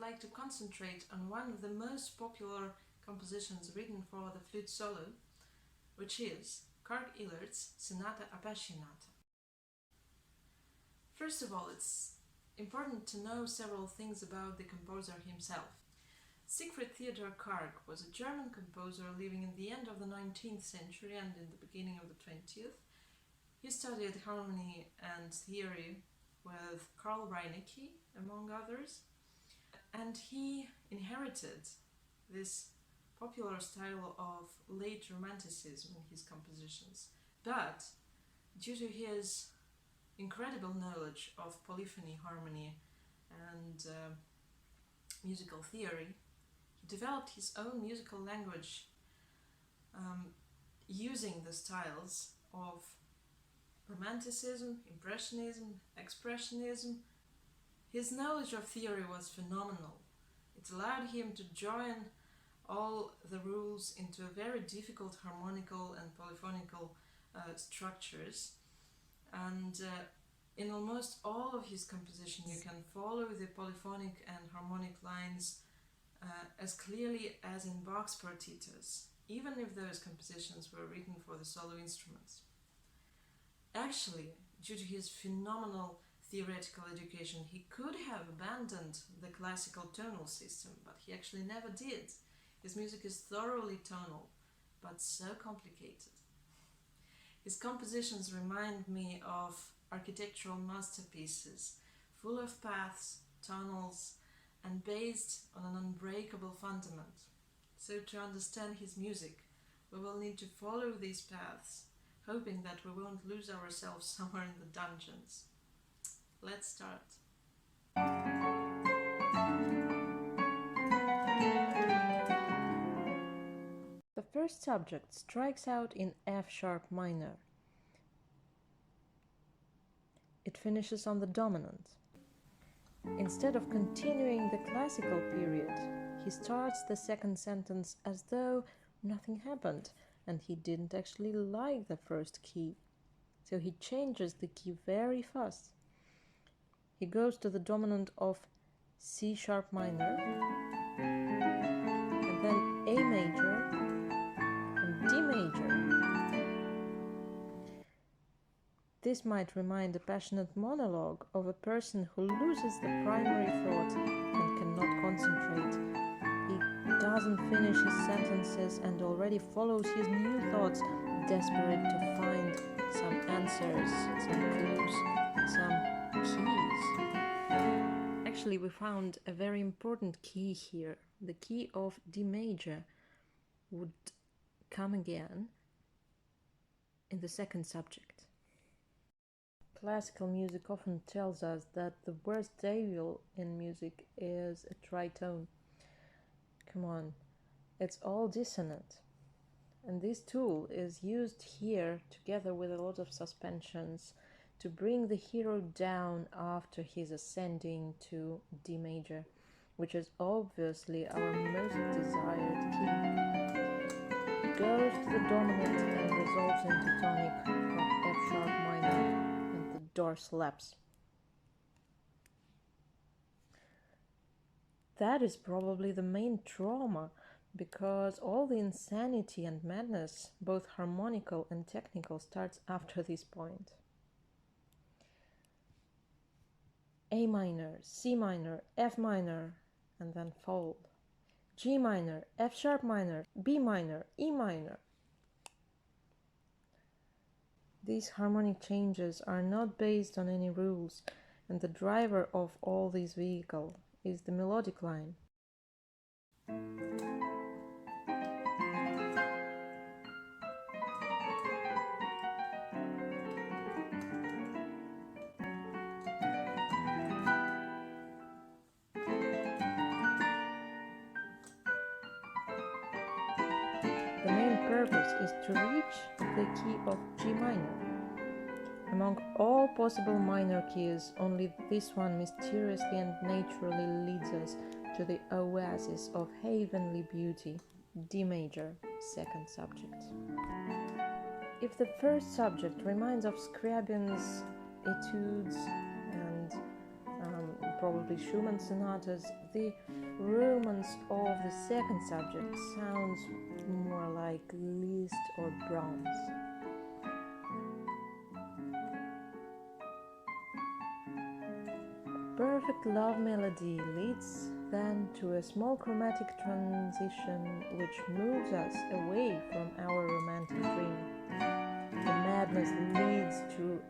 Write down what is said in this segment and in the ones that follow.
like to concentrate on one of the most popular compositions written for the flute solo, which is Karg-Elert's Sonata Appassionata. First of all, it's important to know several things about the composer himself. Siegfried Theodor Karg was a German composer living in the end of the 19th century and in the beginning of the 20th. He studied harmony and theory with Karl Reinecke, among others, and he inherited this popular style of late Romanticism in his compositions. But due to his incredible knowledge of polyphony, harmony, and musical theory, he developed his own musical language using the styles of Romanticism, Impressionism, Expressionism. His knowledge of theory was phenomenal. It allowed him to join all the rules into very difficult harmonical and polyphonical structures. And in almost all of his composition you can follow the polyphonic and harmonic lines as clearly as in Bach's partitas, even if those compositions were written for the solo instruments. Actually, due to his phenomenal theoretical education, he could have abandoned the classical tonal system, but he actually never did. His music is thoroughly tonal, but so complicated. His compositions remind me of architectural masterpieces, full of paths, tunnels, and based on an unbreakable fundament. So to understand his music, we will need to follow these paths, hoping that we won't lose ourselves somewhere in the dungeons. Let's start. The first subject strikes out in F sharp minor. It finishes on the dominant. Instead of continuing the classical period, he starts the second sentence as though nothing happened and he didn't actually like the first key. So he changes the key very fast. He goes to the dominant of C sharp minor, and then A major and D major. This might remind a passionate monologue of a person who loses the primary thought and cannot concentrate. He doesn't finish his sentences and already follows his new thoughts, desperate to find some answers, some clues, some keys. Actually, we found a very important key here. The key of D major would come again in the second subject. Classical music often tells us that the worst devil in music is a tritone. Come on, it's all dissonant. And this tool is used here together with a lot of suspensions to bring the hero down after he's ascending to D major, which is obviously our most desired key. It goes to the dominant and resolves into tonic of F sharp minor. Door slaps. That is probably the main trauma, because all the insanity and madness, both harmonical and technical, starts after this point. A minor, C minor, F minor, and then fold. G minor, F sharp minor, B minor, E minor. These harmonic changes are not based on any rules, and the driver of all these vehicles is the melodic line. The main purpose is to reach the key of G minor. Among all possible minor keys, only this one mysteriously and naturally leads us to the oasis of heavenly beauty, D major, second subject. If the first subject reminds of Scriabin's etudes and probably Schumann sonatas, the romance of the second subject sounds more like Liszt or Brahms. Perfect love melody leads then to a small chromatic transition which moves us away from our romantic dream. The madness leads to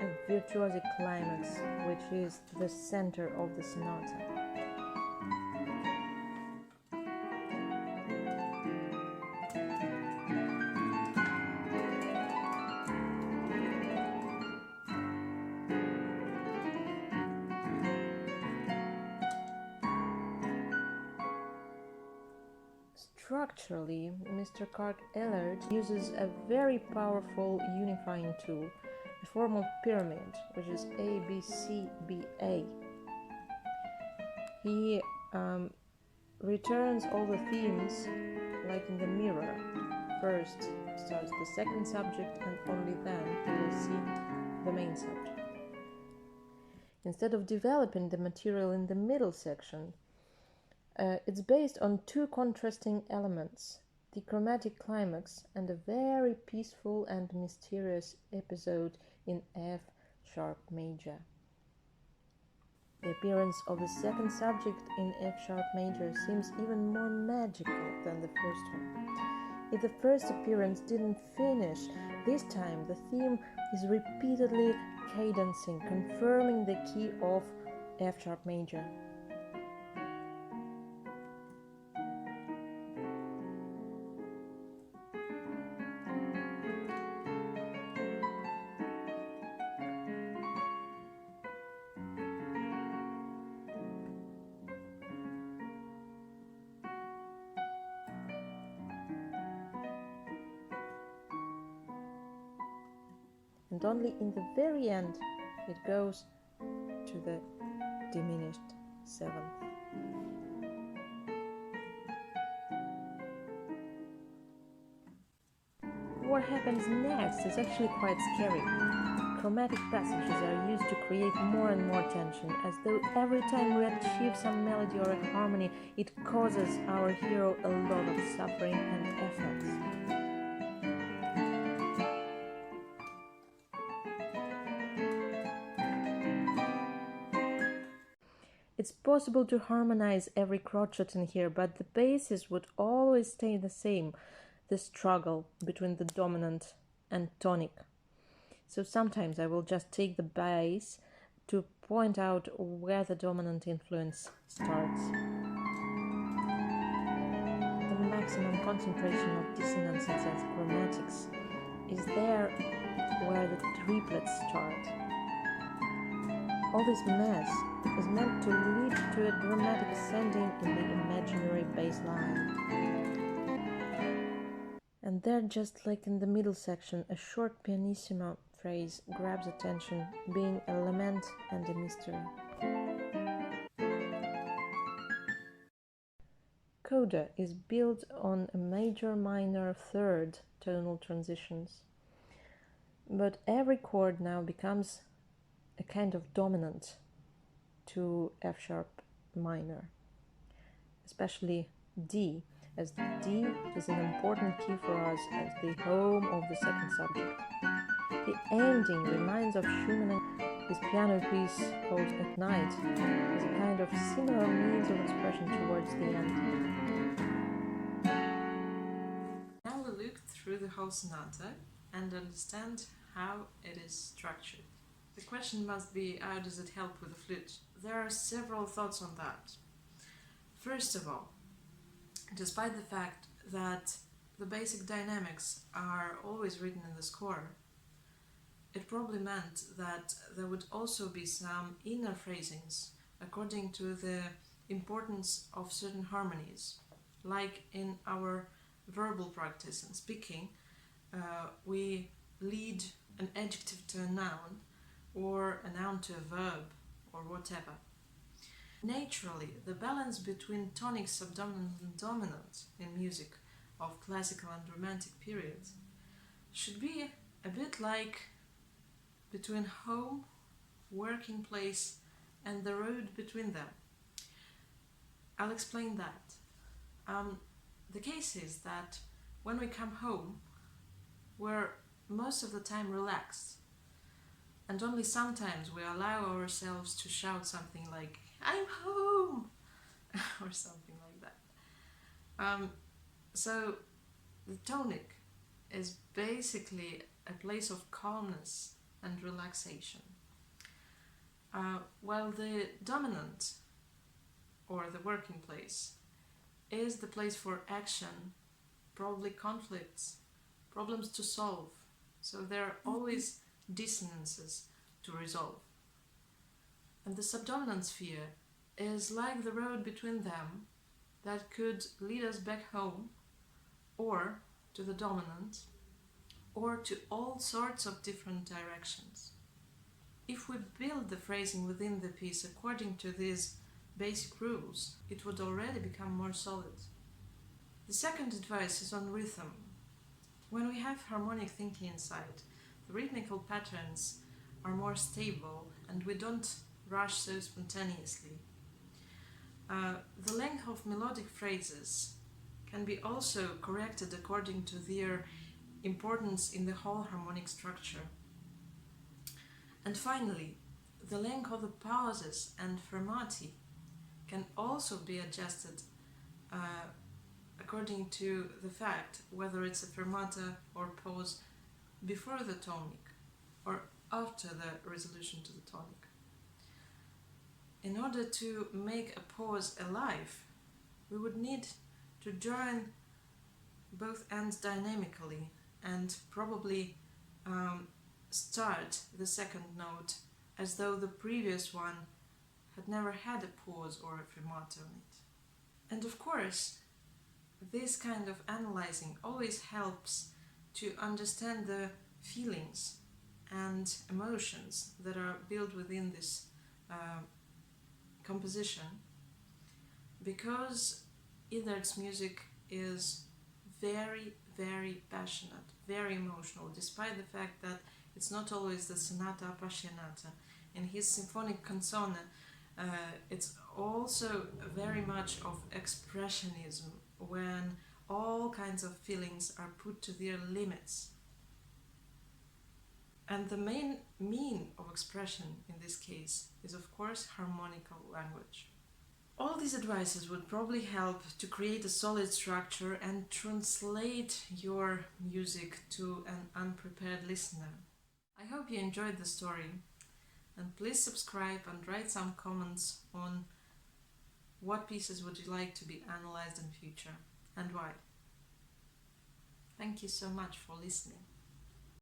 a virtuosic climax, which is the center of the sonata. Structurally, Mr. Karg-Elert uses a very powerful unifying tool, a formal pyramid, which is ABCBA. He returns all the themes like in the mirror. First starts the second subject, and only then you will see the main subject. Instead of developing the material in the middle section, it's based on two contrasting elements, the chromatic climax and a very peaceful and mysterious episode in F sharp major. The appearance of the second subject in F sharp major seems even more magical than the first one. If the first appearance didn't finish, this time the theme is repeatedly cadencing, confirming the key of F sharp major. And only in the very end it goes to the diminished seventh. What happens next is actually quite scary. Chromatic passages are used to create more and more tension, as though every time we achieve some melody or a harmony, it causes our hero a lot of suffering and effort. It's possible to harmonize every crotchet in here, but the basis would always stay the same, the struggle between the dominant and tonic. So sometimes I will just take the bass to point out where the dominant influence starts. The maximum concentration of dissonances and chromatics is there where the triplets start. All this mess is meant to lead to a dramatic ascending in the imaginary bass line. And there, just like in the middle section, a short pianissimo phrase grabs attention, being a lament and a mystery. Coda is built on a major-minor third tonal transitions, but every chord now becomes a kind of dominant to F sharp minor, especially D, as D is an important key for us as the home of the second subject. The ending reminds of Schumann. His piano piece called At Night is a kind of similar means of expression towards the end. Now we look through the whole sonata and understand how it is structured. The question must be, how does it help with the flute? There are several thoughts on that. First of all, despite the fact that the basic dynamics are always written in the score, it probably meant that there would also be some inner phrasings according to the importance of certain harmonies. Like in our verbal practice and speaking, we lead an adjective to a noun, or a noun to a verb, or whatever. Naturally, the balance between tonic, subdominant and dominant in music of classical and romantic periods should be a bit like between home, working place and the road between them. I'll explain that. The case is that when we come home, we're most of the time relaxed, and only sometimes we allow ourselves to shout something like, "I'm home!" or something like that. So the tonic is basically a place of calmness and relaxation, while the dominant, or the working place, is the place for action, probably conflicts, problems to solve. So there are always dissonances to resolve. And the subdominant sphere is like the road between them that could lead us back home, or to the dominant, or to all sorts of different directions. If we build the phrasing within the piece according to these basic rules, it would already become more solid. The second advice is on rhythm. When we have harmonic thinking inside, the rhythmical patterns are more stable and we don't rush so spontaneously. The length of melodic phrases can be also corrected according to their importance in the whole harmonic structure. And finally, the length of the pauses and fermati can also be adjusted according to the fact whether it's a fermata or pause before the tonic or after the resolution to the tonic. In order to make a pause alive, we would need to join both ends dynamically and probably start the second note as though the previous one had never had a pause or a fermata on it. And of course, this kind of analyzing always helps to understand the feelings and emotions that are built within this composition, because Elert's music is very, very passionate, very emotional, despite the fact that it's not always the Sonata Appassionata. In his symphonic canzone, it's also very much of expressionism, when all kinds of feelings are put to their limits. And the main mean of expression in this case is, of course, harmonical language. All these advices would probably help to create a solid structure and translate your music to an unprepared listener. I hope you enjoyed the story, and please subscribe and write some comments on what pieces would you like to be analyzed in future and why. Thank you so much for listening.